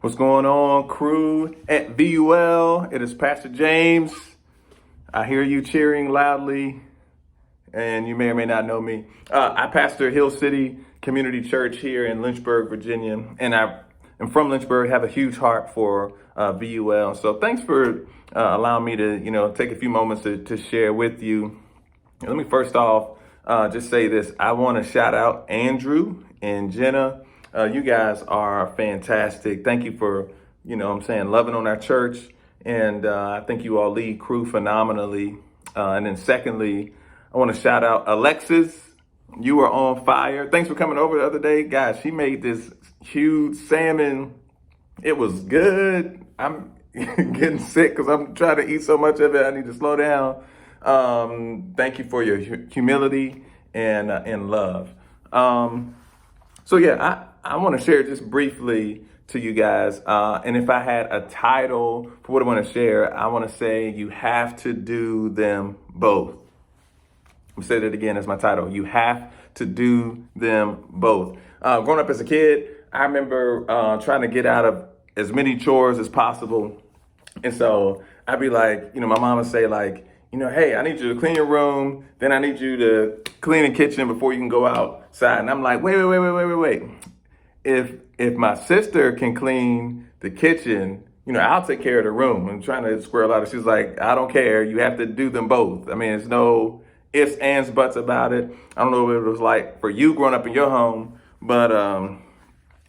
What's going on, crew at VUL? It is Pastor James. I hear you cheering loudly, and you may or may not know me. I pastor Hill City Community Church here in Lynchburg, Virginia, and I am from Lynchburg, have a huge heart for VUL. So thanks for allowing me to, take a few moments to share with you. And let me first off just say this. I want to shout out Andrew and Jenna. You guys are fantastic. Thank you for, loving on our church. And I think you all lead crew phenomenally. And then secondly, I want to shout out Alexis. You are on fire. Thanks for coming over the other day. Guys, she made this huge salmon. It was good. I'm getting sick because I'm trying to eat so much of it. I need to slow down. Thank you for your humility and love. I want to share just briefly to you guys. And if I had a title for what I want to share, I want to say you have to do them both. I'll say that again as my title. You have to do them both. Growing up as a kid, I remember trying to get out of as many chores as possible. And so I'd be like, my mom would say like, hey, I need you to clean your room. Then I need you to clean the kitchen before you can go outside. And I'm like, wait. If my sister can clean the kitchen, I'll take care of the room. I'm trying to squirrel out. She's like, I don't care. You have to do them both. I mean, there's no ifs, ands, buts about it. I don't know what it was like for you growing up in your home, but I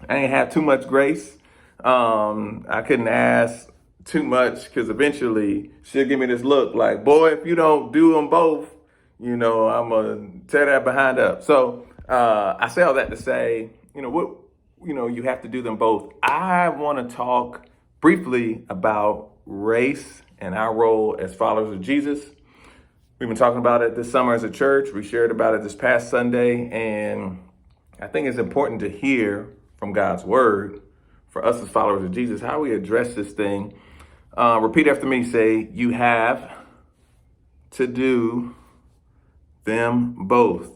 ain't had too much grace. I couldn't ask too much because eventually she'll give me this look like, boy, if you don't do them both, I'm going to tear that behind up. So I say all that to say, you have to do them both. I want to talk briefly about race and our role as followers of Jesus. We've been talking about it this summer as a church. We shared about it this past Sunday, and I think it's important to hear from God's word for us as followers of Jesus, how we address this thing. Repeat after me, say, you have to do them both.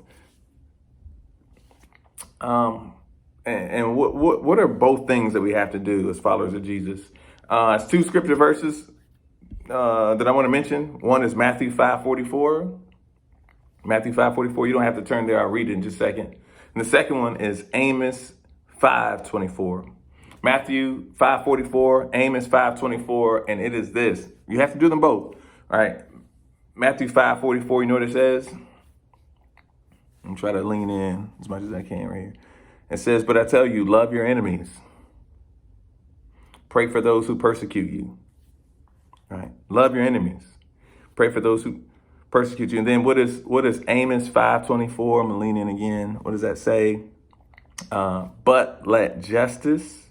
And what are both things that we have to do as followers of Jesus? It's two scripture verses that I want to mention. One is Matthew 5:44. Matthew 5:44. You don't have to turn there. I'll read it in just a second. And the second one is Amos 5:24. Matthew 5:44, Amos 5:24, and it is this. You have to do them both. All right. Matthew 5:44, you know what it says? I'm trying to lean in as much as I can right here. It says, but I tell you, love your enemies. Pray for those who persecute you. All right. Love your enemies. Pray for those who persecute you. And then what is Amos 5:24? I'm going to lean in again. What does that say? But let justice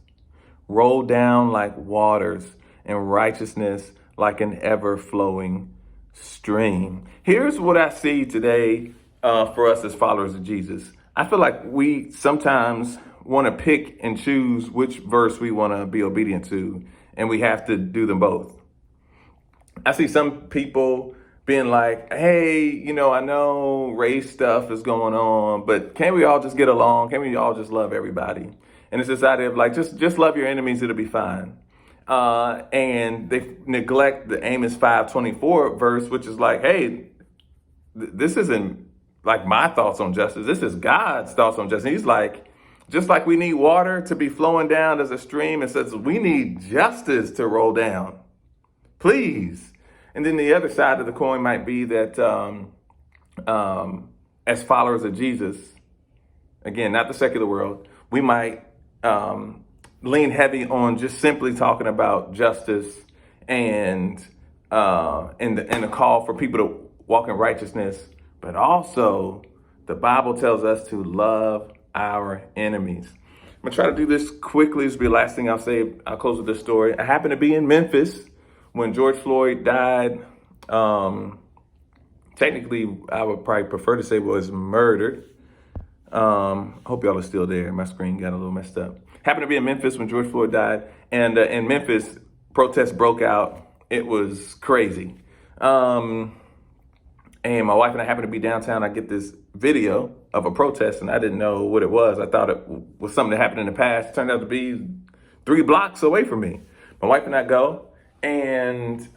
roll down like waters and righteousness like an ever-flowing stream. Here's what I see today for us as followers of Jesus. I feel like we sometimes want to pick and choose which verse we want to be obedient to, and we have to do them both. I see some people being like, hey, I know race stuff is going on, but can't we all just get along? Can't we all just love everybody? And it's this idea of like, just love your enemies, it'll be fine. And they neglect the Amos 5:24 verse, which is like, hey, this isn't like my thoughts on justice. This is God's thoughts on justice. He's like, just like we need water to be flowing down as a stream, it says we need justice to roll down. Please. And then the other side of the coin might be that as followers of Jesus, again, not the secular world, we might lean heavy on just simply talking about justice and the call for people to walk in righteousness. But also, the Bible tells us to love our enemies. I'm going to try to do this quickly. This will be the last thing I'll say. I'll close with this story. I happened to be in Memphis when George Floyd died. Technically, I would probably prefer to say was murdered. I hope y'all are still there. My screen got a little messed up. Happened to be in Memphis when George Floyd died. And in Memphis, protests broke out. It was crazy. And my wife and I happened to be downtown. I get this video of a protest, and I didn't know what it was. I thought it was something that happened in the past. It turned out to be 3 blocks away from me. My wife and I go, and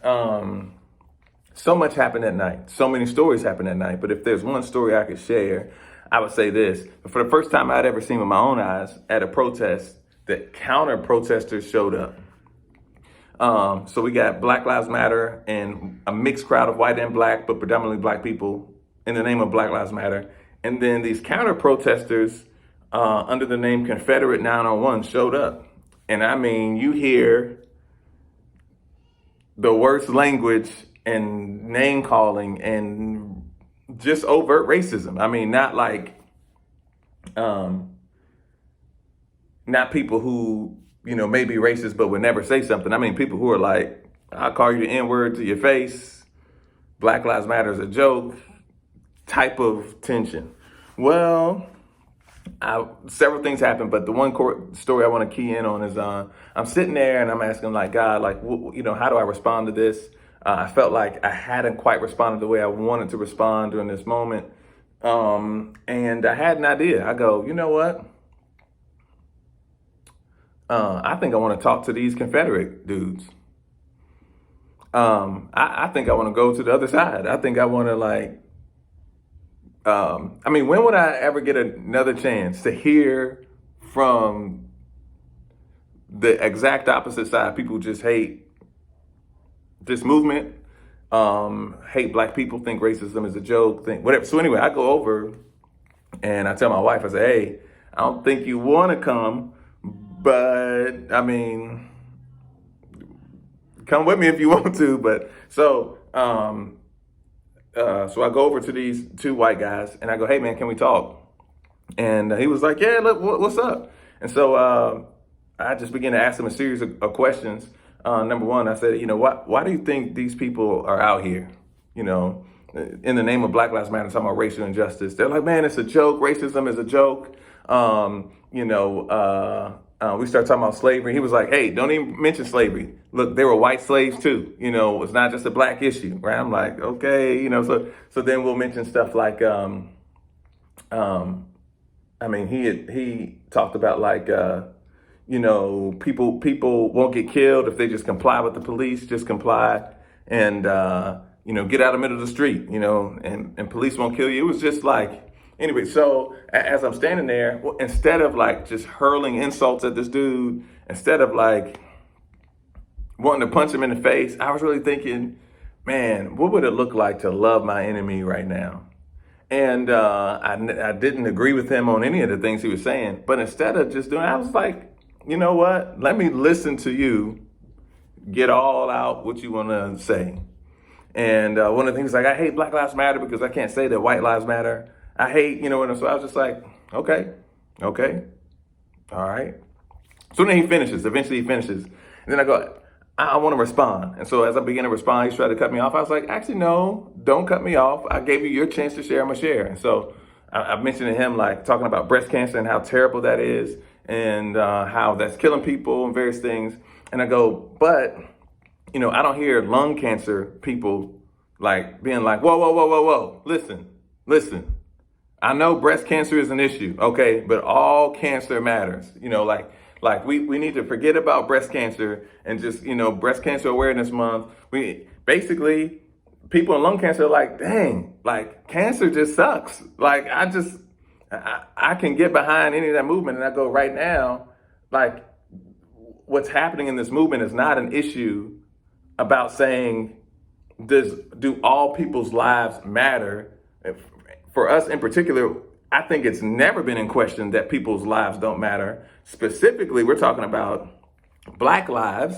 so much happened that night. So many stories happened that night. But if there's one story I could share, I would say this. For the first time I'd ever seen with my own eyes at a protest, that counter protesters showed up. So we got Black Lives Matter and a mixed crowd of white and black, but predominantly black people in the name of Black Lives Matter. And then these counter protesters under the name Confederate 901 showed up. And I mean, you hear the worst language and name calling and just overt racism. I mean, not like, not people who, may be racist, but would never say something. I mean, people who are like, I'll call you the N-word to your face. Black Lives Matter is a joke type of tension. Well, several things happened, but the one story I want to key in on is I'm sitting there and I'm asking like, God, like, how do I respond to this? I felt like I hadn't quite responded the way I wanted to respond during this moment. And I had an idea. I go, you know what? I think I want to talk to these Confederate dudes. I think I want to go to the other side. I think I want to when would I ever get another chance to hear from the exact opposite side? People just hate this movement, hate black people, think racism is a joke, think whatever. So anyway, I go over and I tell my wife, I say, hey, I don't think you want to come, but I mean, come with me if you want to. But so I go over to these 2 white guys and I go, hey man, can we talk? And he was like, yeah, look, what's up? And so I just began to ask him a series of questions. Number one, I said, why do you think these people are out here? In the name of Black Lives Matter, talking about racial injustice. They're like, man, it's a joke. Racism is a joke. We started talking about slavery. He was like, hey, don't even mention slavery. Look, there were white slaves too. It's not just a black issue, right? I'm like, okay, so then we'll mention stuff like, he talked about like, people won't get killed if they just comply with the police, just comply and, get out of the middle of the street, and police won't kill you. It was just like, anyway, so as I'm standing there, instead of like just hurling insults at this dude, instead of like wanting to punch him in the face, I was really thinking, man, what would it look like to love my enemy right now? And I didn't agree with him on any of the things he was saying, but instead of just doing it, I was like, you know what? Let me listen to you get all out what you want to say. And one of the things like, I hate Black Lives Matter because I can't say that white lives matter. I hate, so I was just like, okay, all right. So then eventually he finishes. And then I go, I want to respond. And so as I began to respond, he's trying to cut me off. I was like, actually, no, don't cut me off. I gave you your chance to share, I'm going to share. And so I mentioned to him, like, talking about breast cancer and how terrible that is and how that's killing people and various things. And I go, but, I don't hear lung cancer people like being like, whoa, listen. I know breast cancer is an issue, okay, but all cancer matters. Like we need to forget about breast cancer and just, Breast Cancer Awareness Month. Basically, people in lung cancer are like, dang, like cancer just sucks. Like I can get behind any of that movement. And I go, right now, like what's happening in this movement is not an issue about saying, do all people's lives matter? For us in particular, I think it's never been in question that people's lives don't matter. Specifically, we're talking about Black lives,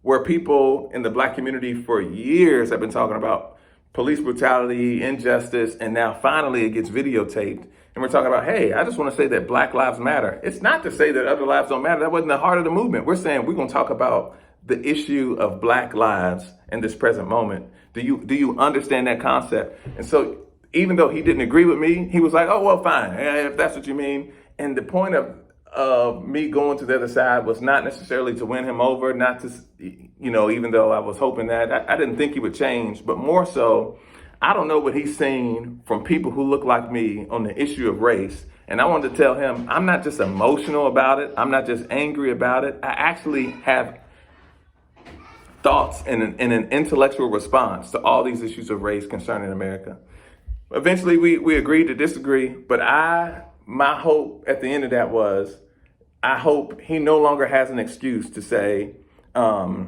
where people in the Black community for years have been talking about police brutality, injustice, and now finally it gets videotaped. And we're talking about, hey, I just want to say that Black lives matter. It's not to say that other lives don't matter. That wasn't the heart of the movement. We're saying we're going to talk about the issue of Black lives in this present moment. Do you understand that concept? And so even though he didn't agree with me, he was like, oh, well, fine, if that's what you mean. And the point of me going to the other side was not necessarily to win him over, not to, even though I was hoping that, I didn't think he would change, but more so, I don't know what he's seen from people who look like me on the issue of race And I wanted to tell him, I'm not just emotional about it. I'm not just angry about it. I actually have thoughts and an intellectual response to all these issues of race concerning America. Eventually, we agreed to disagree, but my hope at the end of that was, I hope he no longer has an excuse to say, black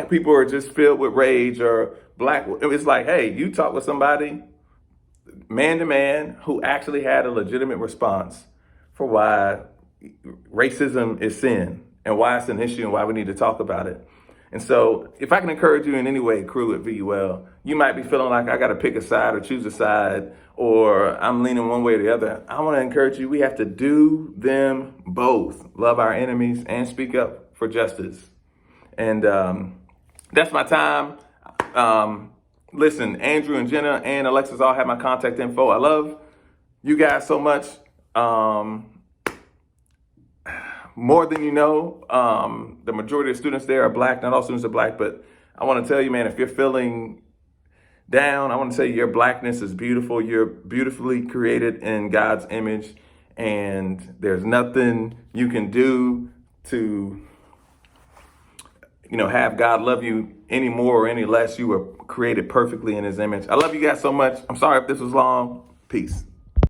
people are just filled with rage, or it's like, hey, you talk with somebody man to man who actually had a legitimate response for why racism is sin and why it's an issue and why we need to talk about it. And so if I can encourage you in any way, crew at VUL, you might be feeling like I got to pick a side or choose a side, or I'm leaning one way or the other. I want to encourage you, we have to do them both. Love our enemies and speak up for justice. And that's my time. Listen, Andrew and Jenna and Alexis all have my contact info. I love you guys so much. More than you know, the majority of students there are black. Not all students are black, but I want to tell you, man, if you're feeling down, I want to tell you your blackness is beautiful. You're beautifully created in God's image, and there's nothing you can do to, have God love you any more or any less. You were created perfectly in his image. I love you guys so much. I'm sorry if this was long. Peace.